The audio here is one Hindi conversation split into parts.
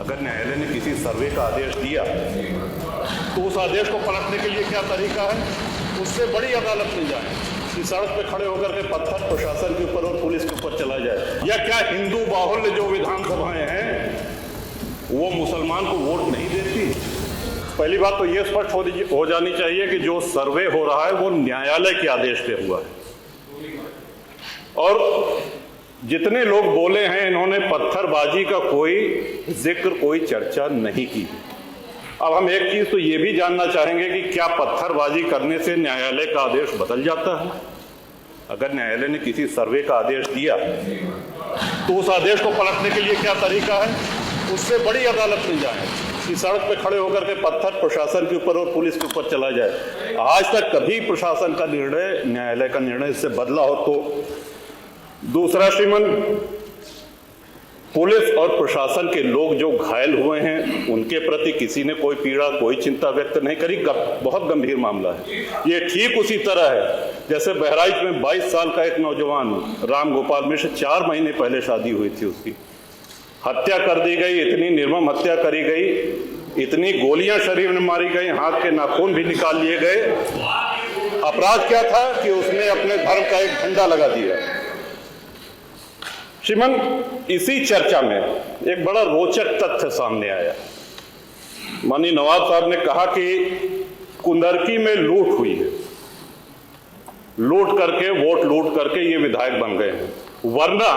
अगर न्यायालय ने किसी सर्वे का आदेश दिया तो उस आदेश को पलटने के लिए क्या तरीका है? उससे बड़ी अदालत में जाए कि सड़क पे खड़े होकर के पत्थर प्रशासन के ऊपर और पुलिस के ऊपर चला जाए। या क्या हिंदू बाहुल्य जो विधानसभाएं हैं वो मुसलमान को वोट नहीं देती? पहली बात तो ये स्पष्ट हो जानी चाहिए कि जो सर्वे हो रहा है वो न्यायालय के आदेश पे हुआ है। और जितने लोग बोले हैं इन्होंने पत्थरबाजी का कोई जिक्र, कोई चर्चा नहीं की। अब हम एक चीज तो ये भी जानना चाहेंगे कि क्या पत्थरबाजी करने से न्यायालय का आदेश बदल जाता है? अगर न्यायालय ने किसी सर्वे का आदेश दिया तो उस आदेश को पलटने के लिए क्या तरीका है? उससे बड़ी अदालत में जाए कि सड़क पे खड़े होकर के पत्थर प्रशासन के ऊपर और पुलिस के ऊपर चला जाए। आज तक कभी प्रशासन का निर्णय, न्यायालय का निर्णय इससे बदला हो तो? दूसरा श्रीमान, पुलिस और प्रशासन के लोग जो घायल हुए हैं उनके प्रति किसी ने कोई पीड़ा, कोई चिंता व्यक्त नहीं करी। बहुत गंभीर मामला है ये। ठीक उसी तरह है जैसे बहराइच में 22 साल का एक नौजवान राम गोपाल मिश्र, 4 महीने पहले शादी हुई थी, उसकी हत्या कर दी गई। इतनी निर्मम हत्या करी गई, इतनी गोलियां शरीर में मारी गई, हाथ के नाखून भी निकाल लिए गए। अपराध क्या था कि उसने अपने धर्म का एक झंडा लगा दिया। श्रीमान, इसी चर्चा में एक बड़ा रोचक तथ्य सामने आया। माननीय नवाब साहब ने कहा कि कुंदरकी में लूट हुई है, लूट करके, वोट लूट करके ये विधायक बन गए हैं। वरना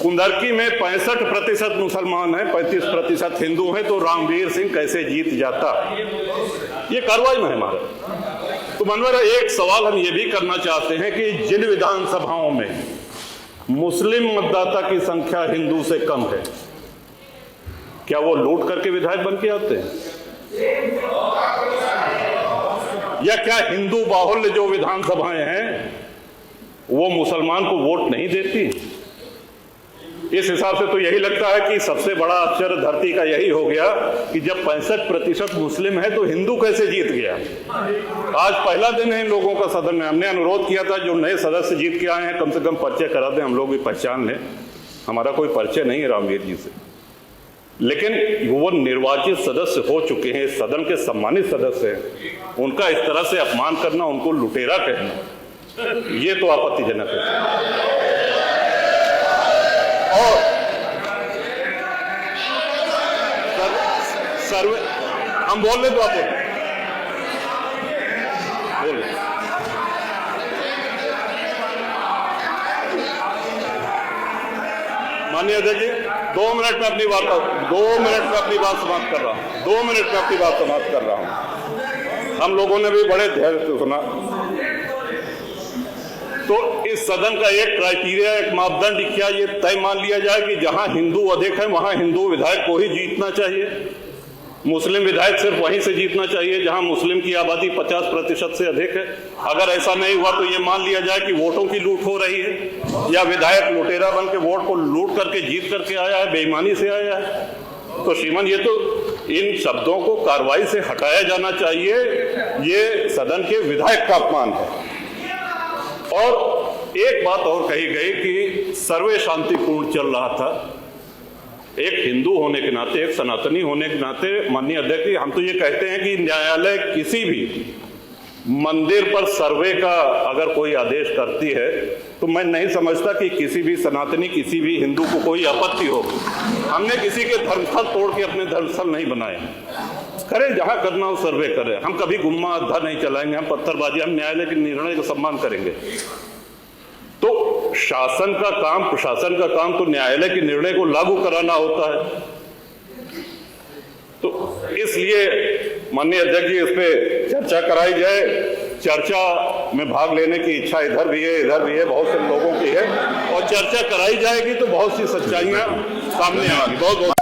कुंदरकी में 65% मुसलमान हैं, 35% हिंदू हैं, तो रामवीर सिंह कैसे जीत जाता? ये कार्रवाई में है हमारा। तो मनवर एक सवाल हम ये भी करना चाहते हैं कि जिन विधानसभाओं में मुस्लिम मतदाता की संख्या हिंदू से कम है, क्या वो लूट करके विधायक बन के आते हैं? या क्या हिंदू बाहुल्य जो विधानसभाएं हैं वो मुसलमान को वोट नहीं देती? इस हिसाब से तो यही लगता है कि सबसे बड़ा आश्चर्य धरती का यही हो गया कि जब 65% मुस्लिम है तो हिंदू कैसे जीत गया? आज पहला दिन है इन लोगों का सदन में। हमने अनुरोध किया था जो नए सदस्य जीत के आए हैं कम से कम परिचय करा दें, हम लोग भी पहचान लें। हमारा कोई परिचय नहीं है रामवीर जी से, लेकिन वो निर्वाचित सदस्य हो चुके हैं, सदन के सम्मानित सदस्य हैं। उनका इस तरह से अपमान करना, उनको लुटेरा कहना, ये तो आपत्तिजनक है। और सर्वे हम बोल रहे तो आप बोले। माननीय अध्यक्ष जी, 2 मिनट में अपनी बात समाप्त कर रहा हूं। 2 मिनट में अपनी बात समाप्त कर रहा हूं। हम लोगों ने भी बड़े धैर्य से सुना। तो इस सदन का एक क्राइटेरिया, एक मापदंड क्या ये तय मान लिया जाए कि जहां हिंदू अधिक है वहां हिंदू विधायक को ही जीतना चाहिए, मुस्लिम विधायक सिर्फ वहीं से जीतना चाहिए जहां मुस्लिम की आबादी 50% से अधिक है? अगर ऐसा नहीं हुआ तो ये मान लिया जाए कि वोटों की लूट हो रही है या विधायक लुटेरा बन के वोट को लूट करके जीत करके आया है, बेईमानी से आया है। तो श्रीमान, ये तो इन शब्दों को कार्रवाई से हटाया जाना चाहिए। ये सदन के विधायक का अपमान है। और एक बात और कही गई कि सर्वे शांतिपूर्ण चल रहा था। एक हिंदू होने के नाते, एक सनातनी होने के नाते माननीय अध्यक्ष जी, हम तो ये कहते हैं कि न्यायालय किसी भी मंदिर पर सर्वे का अगर कोई आदेश करती है तो मैं नहीं समझता कि किसी भी सनातनी, किसी भी हिंदू को कोई आपत्ति हो। हमने किसी के धर्मस्थल तोड़ के अपने धर्मस्थल नहीं बनाए। करें जहां करना हो सर्वे करें। हम कभी गुम्मा अद्धा नहीं चलाएंगे, हम पत्थरबाजी, हम न्यायालय के निर्णय का सम्मान करेंगे। तो शासन का काम, प्रशासन का काम तो न्यायालय के निर्णय को लागू कराना होता है। तो इसलिए माननीय अध्यक्ष जी, इस पे चर्चा कराई जाए। चर्चा में भाग लेने की इच्छा इधर भी है, इधर भी है, बहुत से लोगों की है, और चर्चा कराई जाएगी तो बहुत सी सच्चाइयां सामने आएंगी। बहुत बहुत